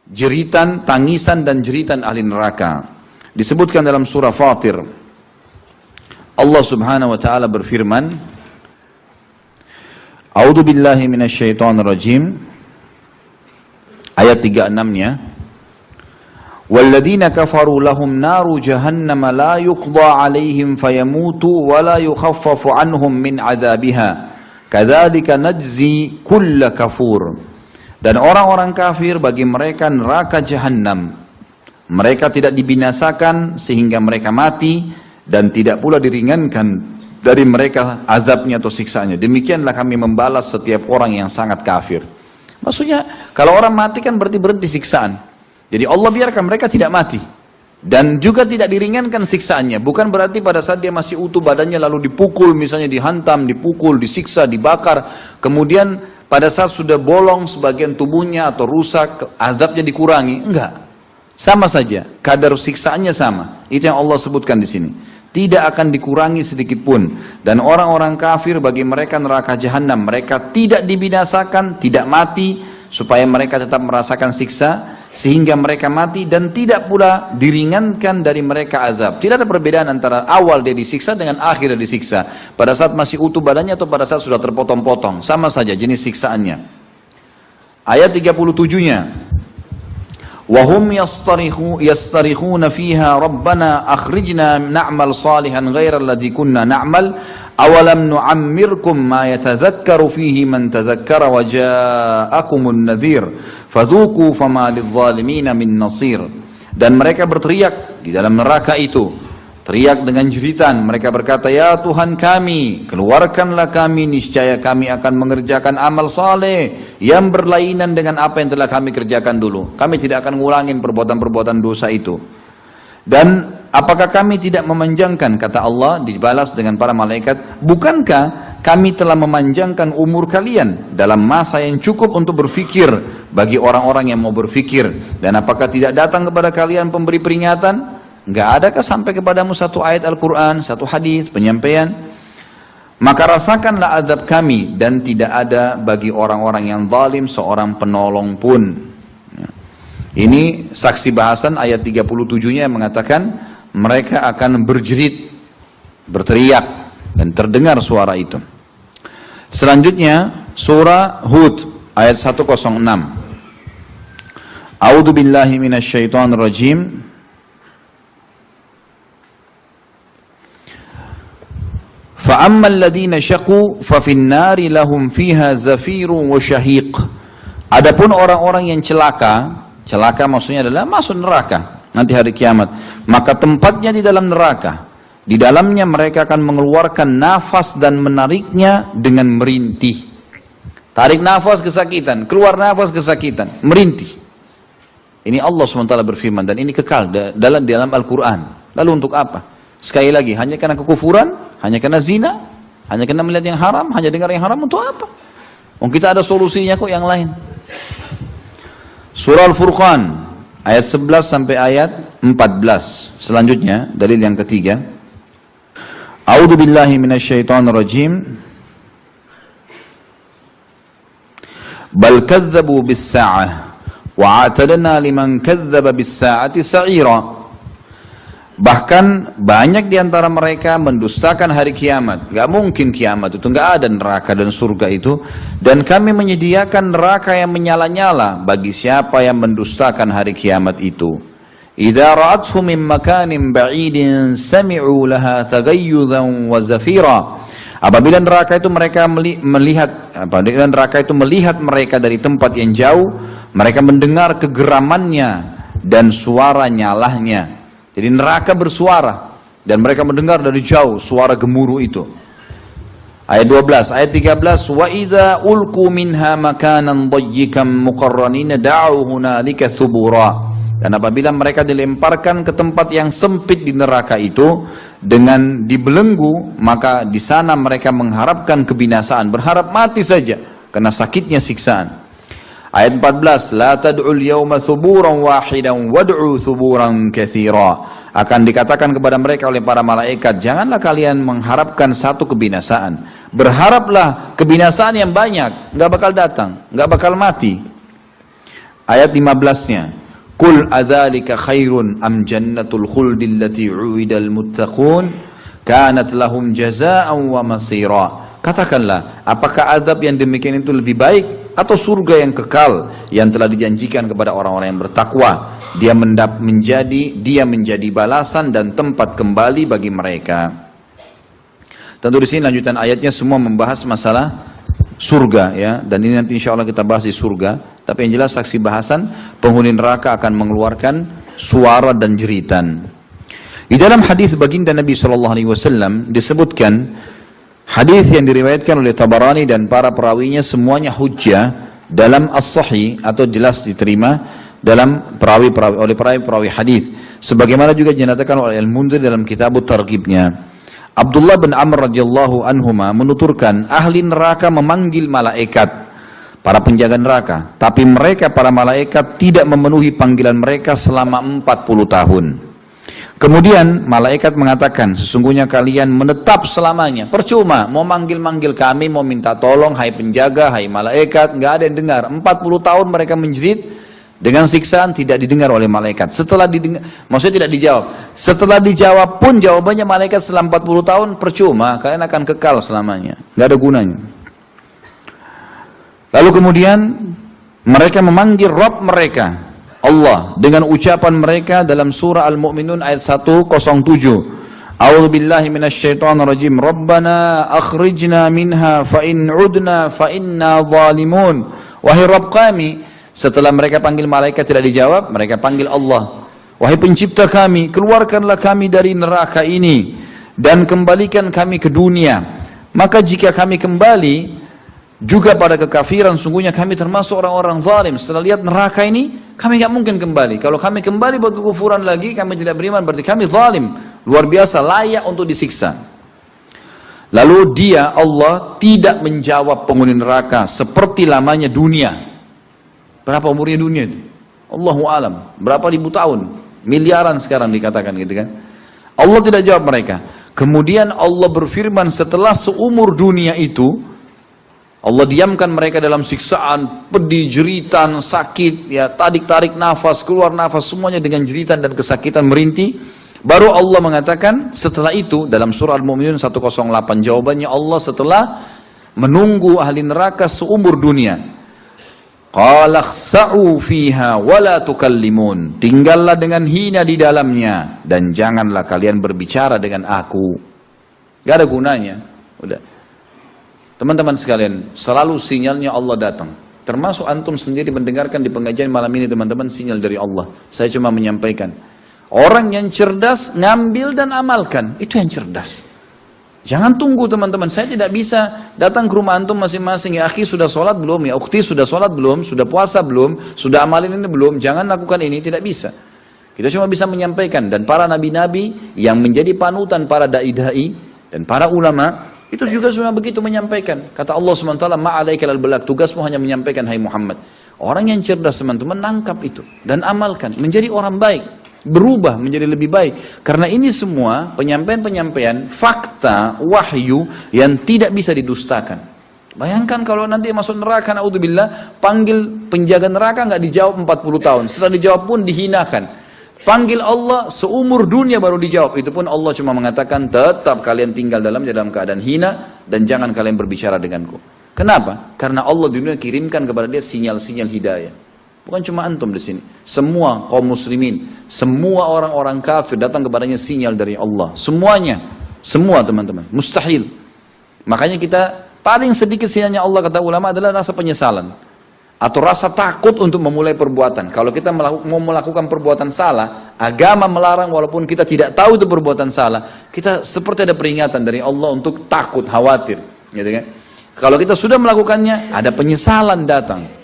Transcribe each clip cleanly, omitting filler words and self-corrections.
jeritan, tangisan dan jeritan ahli neraka. Disebutkan dalam surah Fatir, Allah Subhanahu wa taala berfirman, A'udzu billahi minasyaitonir rajim, ayat 36-nya, walladzina kafaru lahum naru jahannam la yuqda 'alaihim fayamutu wa la yukhaffafu 'anhum min 'adzabiha kadzalika najzi kulla kafur. Dan orang-orang kafir bagi mereka neraka jahannam, mereka tidak dibinasakan sehingga mereka mati dan tidak pula diringankan dari mereka azabnya atau siksanya. Demikianlah kami membalas setiap orang yang sangat kafir. Maksudnya kalau orang mati kan berarti berhenti siksaan. Jadi Allah biarkan mereka tidak mati dan juga tidak diringankan siksaannya. Bukan berarti pada saat dia masih utuh badannya lalu dipukul, misalnya dihantam, dipukul, disiksa, dibakar, kemudian pada saat sudah bolong sebagian tubuhnya atau rusak, azabnya dikurangi. Enggak, sama saja, kadar siksaannya sama. Itu yang Allah sebutkan di sini. Tidak akan dikurangi sedikit pun. Dan orang-orang kafir bagi mereka neraka jahanam, mereka tidak dibinasakan, tidak mati, supaya mereka tetap merasakan siksa sehingga mereka mati, dan tidak pula diringankan dari mereka azab. Tidak ada perbedaan antara awal dia disiksa dengan akhir dia disiksa, pada saat masih utuh badannya atau pada saat sudah terpotong-potong, sama saja jenis siksaannya. Ayat 37-nya, وَهُمْ يَسْتَرِخُونَ فِيهَا رَبَّنَا أَخْرِجْنَا نَعْمَلْ صَالِحًا غَيْرَ الَّذِي كُنَّا نَعْمَلْ أَوَلَمْ نُعَمِّرْكُمْ مَا يَتَذَكَّرُ فِيهِ مَنْ تَذَكَّرَ وَجَاءَكُمُ النَّذِيرُ فَذُوقُوا فَمَا لِلظَّالِمِينَ مِنْ نَصِيرٍ. Dan mereka berteriak di dalam neraka itu, teriak dengan jeritan. Mereka berkata, ya Tuhan kami, keluarkanlah kami, niscaya kami akan mengerjakan amal saleh yang berlainan dengan apa yang telah kami kerjakan dulu. Kami tidak akan ngulangin perbuatan-perbuatan dosa itu. Dan apakah kami tidak memanjangkan, kata Allah, dibalas dengan para malaikat, bukankah kami telah memanjangkan umur kalian dalam masa yang cukup untuk berfikir bagi orang-orang yang mau berfikir. Dan apakah tidak datang kepada kalian pemberi peringatan? Enggak adakah sampai kepadamu satu ayat Al-Quran, satu hadis, penyampaian? Maka rasakanlah azab kami, dan tidak ada bagi orang-orang yang zalim seorang penolong pun. Ini saksi bahasan ayat 37-nya yang mengatakan mereka akan berjerit, berteriak, dan terdengar suara itu. Selanjutnya surah Hud ayat 106. A'udzu billahi minasyaitonir rajim. فَأَمَّا الَّذِينَ شَقُوا فَفِي النَّارِ لَهُمْ فِيهَا زَفِيرٌ وَشَهِيقٌ. Adapun orang-orang yang celaka maksudnya adalah masuk neraka nanti hari kiamat, maka tempatnya di dalam neraka. Di dalamnya mereka akan mengeluarkan nafas dan menariknya dengan merintih. Tarik nafas kesakitan, keluar nafas kesakitan, merintih. Ini Allah SWT berfirman, dan ini kekal dalam Al-Quran. Lalu untuk apa? Sekali lagi, hanya karena kekufuran, hanya karena zina, hanya karena melihat yang haram, hanya dengar yang haram, untuk apa? Kita ada solusinya kok yang lain. Surah Al-Furqan ayat 11 sampai ayat 14. Selanjutnya dalil yang ketiga. A'udzu billahi minasyaitonir rajim. Bal kadzdzabu bis-sa'ah wa a'tadna liman kadzdzaba bis-sa'ati sa'ira. Bahkan banyak di antara mereka mendustakan hari kiamat. Gak mungkin kiamat itu, gak ada neraka dan surga itu. Dan kami menyediakan neraka yang menyala-nyala bagi siapa yang mendustakan hari kiamat itu. Idza ra'athu min makanin ba'idin sami'u laha taghayyuzan wa zafira. Apabila neraka itu melihat mereka dari tempat yang jauh, mereka mendengar kegeramannya dan suara nyalahnya. Jadi neraka bersuara dan mereka mendengar dari jauh suara gemuruh itu. Ayat 12, ayat 13, wa idza ulqu minha makanan dayyikan muqarranina da'u hunalika thubura. Dan apabila mereka dilemparkan ke tempat yang sempit di neraka itu dengan dibelenggu, maka di sana mereka mengharapkan kebinasaan, berharap mati saja karena sakitnya siksaan. Ayat 14, la tad'ul yawma thuburan wahidan wad'u thuburan katsira. Akan dikatakan kepada mereka oleh para malaikat, janganlah kalian mengharapkan satu kebinasaan, berharaplah kebinasaan yang banyak, enggak bakal datang, enggak bakal mati. Ayat 15-nya. Qul adzalika khairun am jannatul khuldi allati 'uidal muttaqun kanat lahum jazaa'an wa masira. Katakanlah, apakah azab yang demikian itu lebih baik atau surga yang kekal yang telah dijanjikan kepada orang-orang yang bertakwa? Dia menjadi balasan dan tempat kembali bagi mereka. Tentu di sini lanjutan ayatnya semua membahas masalah surga ya, dan ini nanti insya Allah kita bahas di surga. Tapi yang jelas saksi bahasan penghuni neraka akan mengeluarkan suara dan jeritan. Di dalam hadis baginda Nabi SAW disebutkan, hadis yang diriwayatkan oleh Tabarani dan para perawinya semuanya hujjah dalam as-sahih atau jelas diterima dalam perawi hadis. Sebagaimana juga dinyatakan oleh Al-Mundhir dalam kitab Targhibnya. Abdullah bin Amr radhiyallahu anhuma menuturkan, ahli neraka memanggil malaikat, para penjaga neraka, tapi mereka para malaikat tidak memenuhi panggilan mereka selama 40 tahun. Kemudian malaikat mengatakan, sesungguhnya kalian menetap selamanya. Percuma, mau manggil-manggil kami, mau minta tolong, hai penjaga, hai malaikat, nggak ada yang dengar. 40 tahun mereka menjerit dengan siksaan, tidak didengar oleh malaikat. Setelah didengar, maksudnya tidak dijawab. Setelah dijawab pun jawabannya malaikat selama 40 tahun, percuma, kalian akan kekal selamanya. Nggak ada gunanya. Lalu kemudian mereka memanggil Rabb mereka, Allah, dengan ucapan mereka dalam surah Al-Mu'minun ayat 107. A'udzu billahi minasyaitonir rajim. Rabbana akhrijna minha fa in 'udna fa inna zalimun. Wahai Rabb kami, setelah mereka panggil malaikat tidak dijawab, mereka panggil Allah. Wahai pencipta kami, keluarkanlah kami dari neraka ini dan kembalikan kami ke dunia. Maka jika kami kembali juga pada kekafiran, sungguhnya kami termasuk orang-orang zalim. Setelah lihat neraka ini, kami tidak mungkin kembali. Kalau kami kembali buat kekufuran lagi, kami tidak beriman, berarti kami zalim. Luar biasa, layak untuk disiksa. Lalu dia, Allah, tidak menjawab penghuni neraka seperti lamanya dunia. Berapa umurnya dunia itu? Allahu alam. Berapa ribu tahun? Miliaran sekarang dikatakan gitu kan. Allah tidak jawab mereka. Kemudian Allah berfirman setelah seumur dunia itu, Allah diamkan mereka dalam siksaan, pedih, jeritan, sakit, ya, tarik nafas, keluar nafas, semuanya dengan jeritan dan kesakitan merintih. Baru Allah mengatakan setelah itu dalam surah Al-Mu'minun 108, jawabannya Allah setelah menunggu ahli neraka seumur dunia. Qala khsa'u fiha wa la tukallimun. Tinggallah dengan hina di dalamnya dan janganlah kalian berbicara dengan aku. Gak ada gunanya. Udah. Teman-teman sekalian, selalu sinyalnya Allah datang. Termasuk antum sendiri mendengarkan di pengajian malam ini teman-teman, sinyal dari Allah. Saya cuma menyampaikan. Orang yang cerdas ngambil dan amalkan, itu yang cerdas. Jangan tunggu teman-teman, saya tidak bisa datang ke rumah antum masing-masing, ya akhi sudah sholat belum, ya ukhti sudah sholat belum, sudah puasa belum, sudah amalin ini belum, jangan lakukan ini, tidak bisa. Kita cuma bisa menyampaikan, dan para nabi-nabi yang menjadi panutan para da'i-da'i dan para ulama, itu juga cuma begitu menyampaikan. Kata Allah SWT, ma'alaika lal balagh, tugasmu hanya menyampaikan, hai Muhammad. Orang yang cerdas teman-teman, nangkap itu dan amalkan, menjadi orang baik. Berubah menjadi lebih baik. Karena ini semua penyampaian-penyampaian fakta, wahyu yang tidak bisa didustakan. Bayangkan kalau nanti masuk neraka, naudzubillah, panggil penjaga neraka nggak dijawab 40 tahun. Setelah dijawab pun dihinakan. Panggil Allah seumur dunia baru dijawab. Itu pun Allah cuma mengatakan tetap kalian tinggal dalam keadaan hina dan jangan kalian berbicara denganku. Kenapa? Karena Allah di dunia kirimkan kepada dia sinyal-sinyal hidayah. Bukan cuma antum di sini. Semua kaum muslimin, semua orang-orang kafir datang kepadanya sinyal dari Allah. Semuanya, semua teman-teman. Mustahil. Makanya kita paling sedikit sinyalnya Allah kata ulama adalah rasa penyesalan atau rasa takut untuk memulai perbuatan. Kalau kita mau melakukan perbuatan salah, agama melarang walaupun kita tidak tahu itu perbuatan salah, kita seperti ada peringatan dari Allah untuk takut, khawatir, gitu kan? Kalau kita sudah melakukannya, ada penyesalan datang.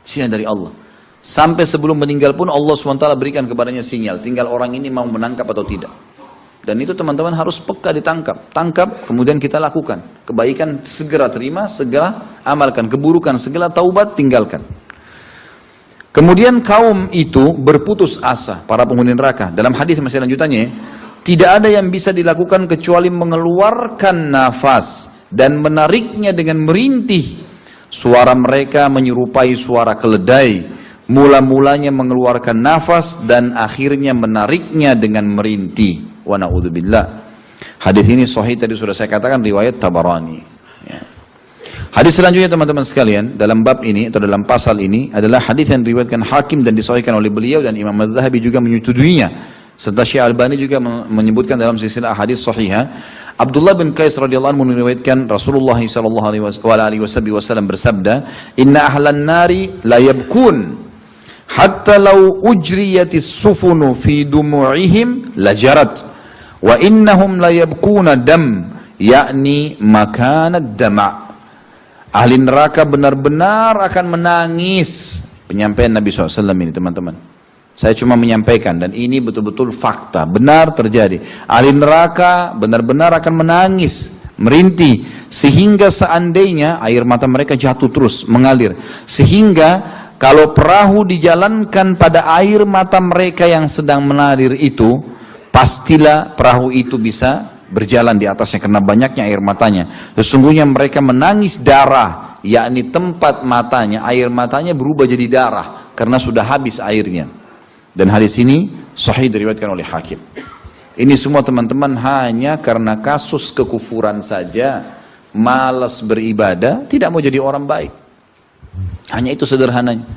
Sinyal dari Allah. Sampai sebelum meninggal pun Allah SWT berikan kepadanya sinyal. Tinggal orang ini mau menangkap atau tidak. Dan itu teman-teman harus peka ditangkap. Tangkap, kemudian kita lakukan. Kebaikan segera terima, segera amalkan. Keburukan segera taubat, tinggalkan. Kemudian kaum itu berputus asa, para penghuni neraka. Dalam hadis masih lanjutannya, tidak ada yang bisa dilakukan kecuali mengeluarkan nafas dan menariknya dengan merintih. Suara mereka menyerupai suara keledai, mula-mulanya mengeluarkan nafas dan akhirnya menariknya dengan merintih. Wa na'udzubillah. Hadis ini sahih, tadi sudah saya katakan, riwayat Tabarani. Ya. Hadis selanjutnya teman-teman sekalian, dalam bab ini atau dalam pasal ini adalah hadis yang diriwayatkan Hakim dan disahihkan oleh beliau, dan Imam Az-Zahabi juga menyetujuinya. Serta Syekh Albani juga menyebutkan dalam silsilah hadis sahihah. Abdullah bin Qais radhiyallahu anhu meriwayatkan Rasulullah sallallahu alaihi wasallam bersabda, "Inna ahlan nari la yabkun hatta law ujriyatis sufunu fi dumu'ihim lajarat wa innahum la yabkuna dam, yakni makanad dama'." Ahli neraka benar-benar akan menangis. Penyampaian Nabi SAW ini teman-teman. Saya cuma menyampaikan, dan ini betul-betul fakta, benar terjadi. Ahli neraka benar-benar akan menangis, merintih, sehingga seandainya air mata mereka jatuh terus, mengalir. Sehingga kalau perahu dijalankan pada air mata mereka yang sedang mengalir itu, pastilah perahu itu bisa berjalan di atasnya karena banyaknya air matanya. Sesungguhnya mereka menangis darah, yakni tempat matanya, air matanya berubah jadi darah karena sudah habis airnya. Dan hadis ini sahih diriwayatkan oleh Hakim. Ini semua teman-teman hanya karena kasus kekufuran saja, malas beribadah, tidak mau jadi orang baik. Hanya itu sederhananya.